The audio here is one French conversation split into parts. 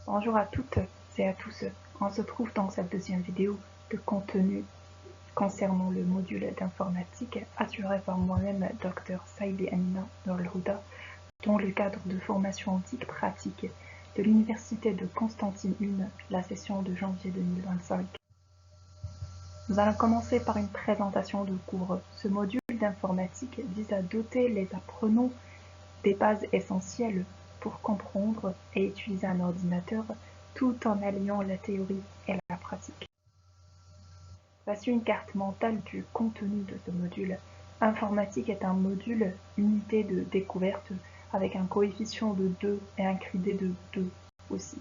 Bonjour à toutes et à tous, on se trouve dans cette deuxième vidéo de contenu concernant le module d'informatique assuré par moi-même, Dr Saïli Amina Nourelhouda, dans le cadre de formation antique pratique de l'Université de Constantine I, la session de janvier 2025. Nous allons commencer par une présentation de cours. Ce module d'informatique vise à doter les apprenants des bases essentielles pour comprendre et utiliser un ordinateur tout en alliant la théorie et la pratique. Voici une carte mentale du contenu de ce module. Informatique est un module unité de découverte avec un coefficient de 2 et un CRID de 2 aussi.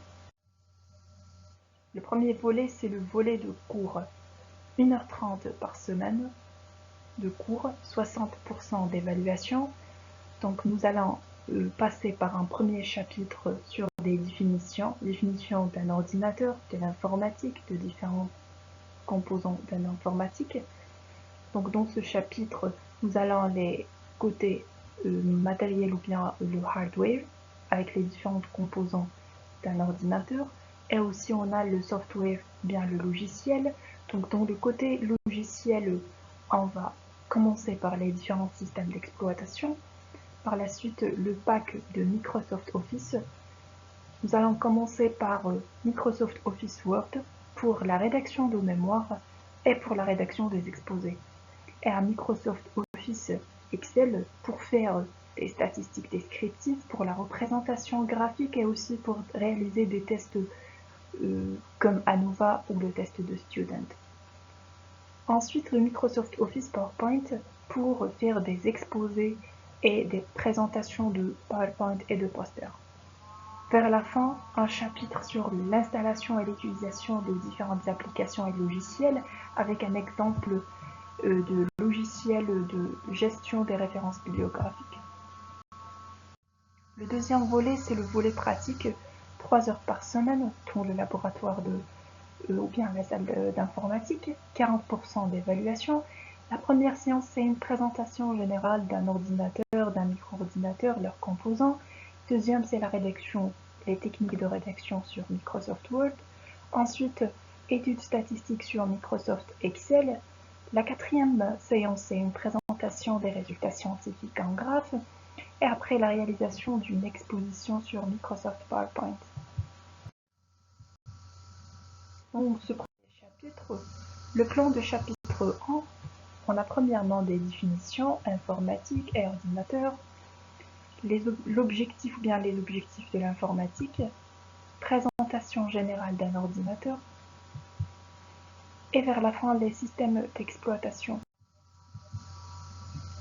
Le premier volet, c'est le volet de cours. 1h30 par semaine de cours, 60% d'évaluation. Donc nous allons passer par un premier chapitre sur des définition d'un ordinateur, de l'informatique, de différents composants d'un informatique. Donc dans ce chapitre, nous allons les côtés matériel ou bien le hardware, avec les différents composants d'un ordinateur, et aussi on a le software, bien le logiciel. Donc dans le côté logiciel, on va commencer par les différents systèmes d'exploitation. Par la suite, le pack de Microsoft Office. Nous allons commencer par Microsoft Office Word pour la rédaction de mémoire et pour la rédaction des exposés. Et à Microsoft Office Excel pour faire des statistiques descriptives, pour la représentation graphique et aussi pour réaliser des tests comme ANOVA ou le test de Student. Ensuite, le Microsoft Office PowerPoint pour faire des exposés et des présentations de PowerPoint et de posters. Vers la fin, un chapitre sur l'installation et l'utilisation des différentes applications et logiciels avec un exemple de logiciel de gestion des références bibliographiques. Le deuxième volet, c'est le volet pratique, 3 heures par semaine dans le laboratoire ou bien la salle d'informatique, 40% d'évaluation. La première séance, c'est une présentation générale d'un ordinateur, d'un micro-ordinateur, leurs composants. Deuxième, c'est la rédaction, les techniques de rédaction sur Microsoft Word. Ensuite, études statistiques sur Microsoft Excel. La quatrième séance, c'est une présentation des résultats scientifiques en graphe. Et après, la réalisation d'une exposition sur Microsoft PowerPoint. Donc, ce premier chapitre, le plan de chapitre 1, on a premièrement des définitions informatique et ordinateur, l'objectif ou bien les objectifs de l'informatique, présentation générale d'un ordinateur, et vers la fin, les systèmes d'exploitation.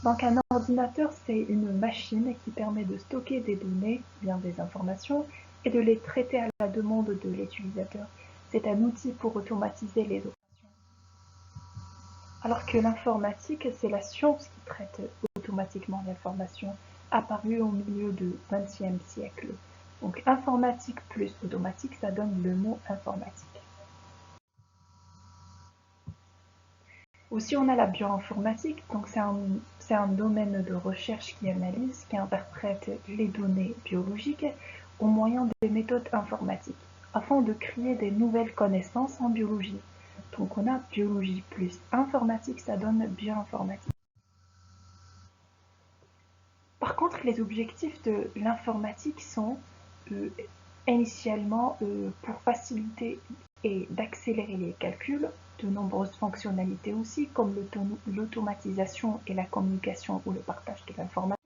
Donc un ordinateur, c'est une machine qui permet de stocker des données, bien des informations, et de les traiter à la demande de l'utilisateur. C'est un outil pour automatiser les opérations. Alors que l'informatique, c'est la science qui traite automatiquement l'information, apparue au milieu du XXe siècle. Donc informatique plus automatique, ça donne le mot informatique. Aussi, on a la bioinformatique, donc c'est un domaine de recherche qui analyse, qui interprète les données biologiques au moyen des méthodes informatiques, afin de créer des nouvelles connaissances en biologie. Donc on a biologie plus informatique, ça donne bioinformatique. Par contre, les objectifs de l'informatique sont initialement pour faciliter et d'accélérer les calculs, de nombreuses fonctionnalités aussi, comme l'automatisation et la communication ou le partage de l'information.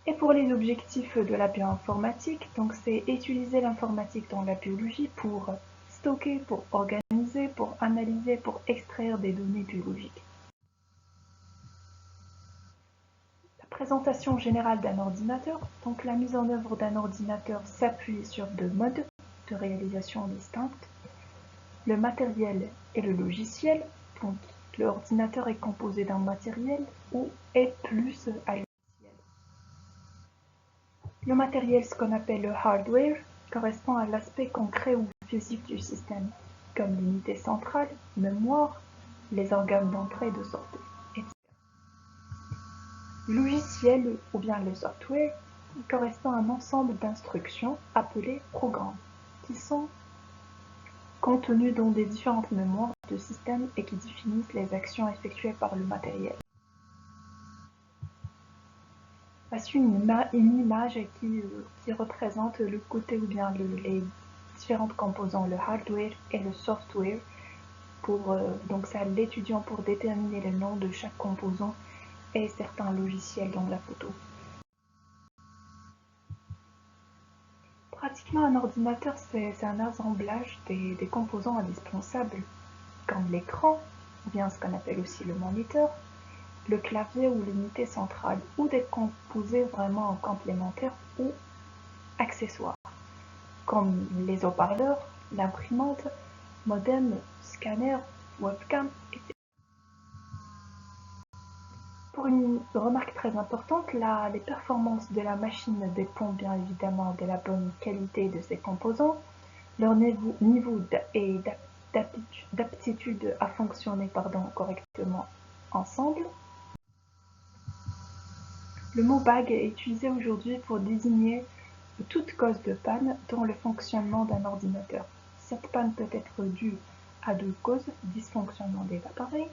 Et pour les objectifs de la bioinformatique, donc c'est utiliser l'informatique dans la biologie pour stocker, pour organiser, pour analyser, pour extraire des données biologiques. Présentation générale d'un ordinateur. Donc la mise en œuvre d'un ordinateur s'appuie sur deux modes de réalisation distincts. Le matériel et le logiciel. Donc l'ordinateur est composé d'un matériel ou est plus à logiciel. Le matériel, ce qu'on appelle le hardware, correspond à l'aspect concret ou physique du système, comme l'unité centrale, mémoire, les organes d'entrée et de sortie. Le logiciel ou bien le software, Il correspond à un ensemble d'instructions appelées programmes, qui sont contenues dans des différentes mémoires de système et qui définissent les actions effectuées par le matériel. Voici une image qui représente le côté ou bien les différents composants, le hardware et le software. Donc c'est à l'étudiant pour déterminer le nom de chaque composant et certains logiciels dans la photo. Pratiquement un ordinateur, c'est un assemblage des composants indispensables, comme l'écran, ou bien ce qu'on appelle aussi le moniteur, le clavier ou l'unité centrale, ou des composés vraiment complémentaires ou accessoires, comme les haut-parleurs, l'imprimante, modem, scanner, webcam, etc. Pour une remarque très importante, les performances de la machine dépendent bien évidemment de la bonne qualité de ses composants, leur niveau et d'aptitude à fonctionner correctement ensemble. Le mot bug est utilisé aujourd'hui pour désigner toute cause de panne dans le fonctionnement d'un ordinateur. Cette panne peut être due à deux causes: dysfonctionnement des appareils,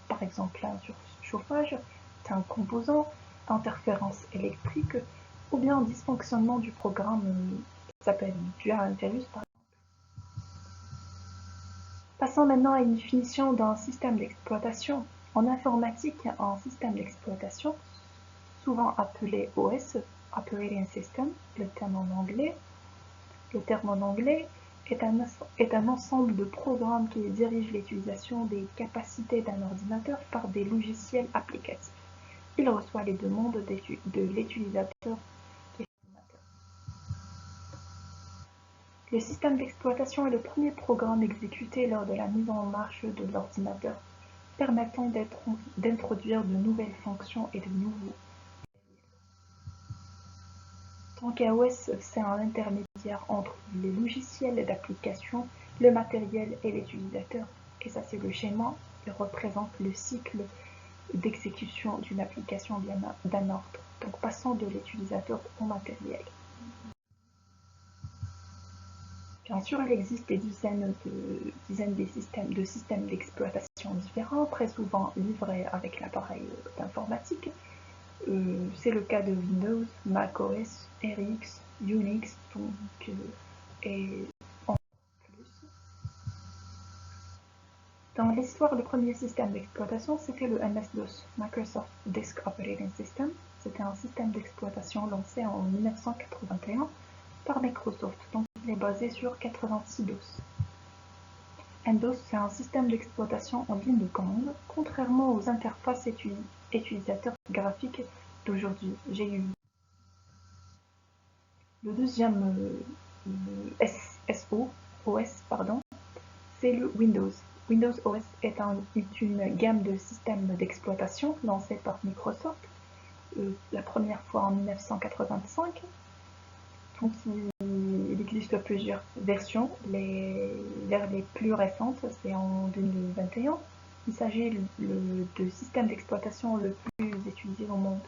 par exemple un surchauffage d'un composant, interférence électrique, ou bien dysfonctionnement du programme qui s'appelle dû à un virus par exemple. Passons maintenant à une définition d'un système d'exploitation. En informatique, un système d'exploitation, souvent appelé OS, Operating System, le terme en anglais, est un ensemble de programmes qui dirigent l'utilisation des capacités d'un ordinateur par des logiciels applicatifs. Il reçoit les demandes de l'utilisateur qui est l'ordinateur. Le système d'exploitation est le premier programme exécuté lors de la mise en marche de l'ordinateur, permettant d'introduire de nouvelles fonctions et de nouveaux. Donc OS, c'est un intermédiaire entre les logiciels d'application, le matériel et l'utilisateur. Et ça, c'est le schéma qui représente le cycle d'exécution d'une application d'un ordre. Donc passons de l'utilisateur au matériel. Bien sûr, il existe des dizaines de systèmes d'exploitation différents, très souvent livrés avec l'appareil d'informatique. C'est le cas de Windows, macOS, RX, Unix, et en plus. Dans l'histoire, le premier système d'exploitation, c'était le MS-DOS, Microsoft Disk Operating System. C'était un système d'exploitation lancé en 1981 par Microsoft, donc il est basé sur 86-DOS. MDOS, c'est un système d'exploitation en ligne de commande, contrairement aux interfaces utilisateurs graphiques d'aujourd'hui, GUI. Le deuxième OS, c'est le Windows. Windows OS est une gamme de systèmes d'exploitation lancée par Microsoft la première fois en 1985. Donc, il existe plusieurs versions. Vers les plus récentes, c'est en 2021. Il s'agit de système d'exploitation le plus utilisé au monde.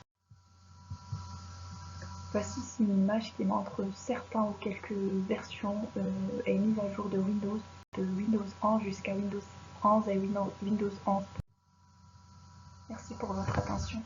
Voici une image qui montre certains ou quelques versions et mises à jour de Windows 11 jusqu'à Windows 11 et Windows 11. Merci pour votre attention.